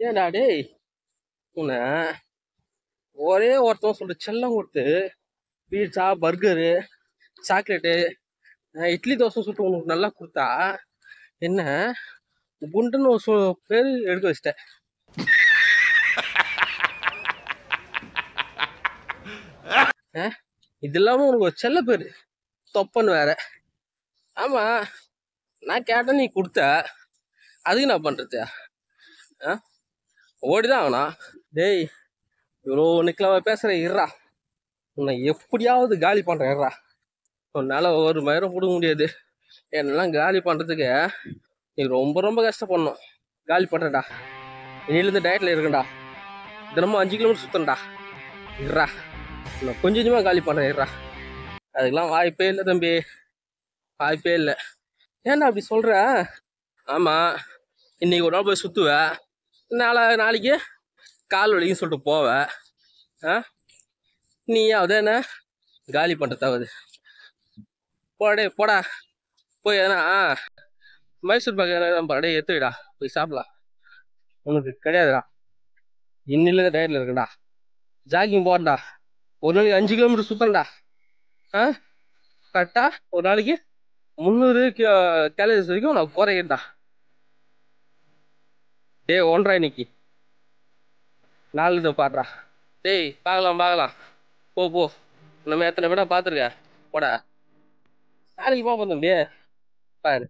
ஏன்டா டேய் உன்னை ஒரே ஒருத்தவன் சொல்ற செல்லம் கொடுத்து pizza burger chocolate idli dosa சுட்டு உனக்கு நல்லா கொடுத்தா என்ன குண்டுன்னு ஒரு பேர் எடுக்க வச்சிட்டேன். இது இல்லாம உனக்கு ஒரு செல்ல பேரு தொப்பன்னு வேற. ஆமா, நான் கேட்டேன் நீ கொடுத்த, அதுக்கு நான் பண்றது ஓடிதான் ஆகணும். டேய் இவ்வளோ நிக்கலாம பேசுற இருறா, உன்னை எப்படியாவது காலி பண்றேன் இருறா. உன்னால ஒரு மயிரம் கொடுக்க முடியாது. என்னெல்லாம் காலி பண்றதுக்கு நீ ரொம்ப ரொம்ப கஷ்டப்படணும். காலி பண்றேன்டா, இன்னிலேருந்து டயட்ல இருக்கேன்டா, தினமும் 5 கிலோமீட்டர் சுத்தண்டா இருறா. நான் கொஞ்சம் கொஞ்சமாக காலி பண்றேன் இருறா. அதுக்கெல்லாம் வாய்ப்பே இல்லை தம்பி, வாய்ப்பே இல்லை. ஏன்டா அப்படி சொல்ற? ஆமா, இன்னைக்கு ஒரு நாள் போய் சுத்துவேன், நாளைக்கு கால் வலிக்குன்னு சொல்லிட்டு போவேன். நீயாவது என்ன காலி பண்ணுறதாவது? போடே போடா, போய் எதனா மைசூர் பாக்கு பாடே எடுத்துடா, போய் சாப்பிடலாம். உனக்கு கிடையாதுடா, இன்னிலேருந்து டயட்ல இருக்குடா. ஜாகிங் போடா, ஒரு நாளைக்கு 5 கிலோமீட்டர் சுத்தண்டா. கரெக்டா ஒரு நாளைக்கு 300 கேலரிஸ் வரைக்கும் நான் குறையண்டா. டேய் 1.5 இன்னைக்கு 4 பாடுறா. டேய் பார்க்கலாம் போ போ, நம்ம எத்தனை பேடா பார்த்துருக்க போடா. நாளைக்கு பார்ப்போம் தம்பி, பாரு.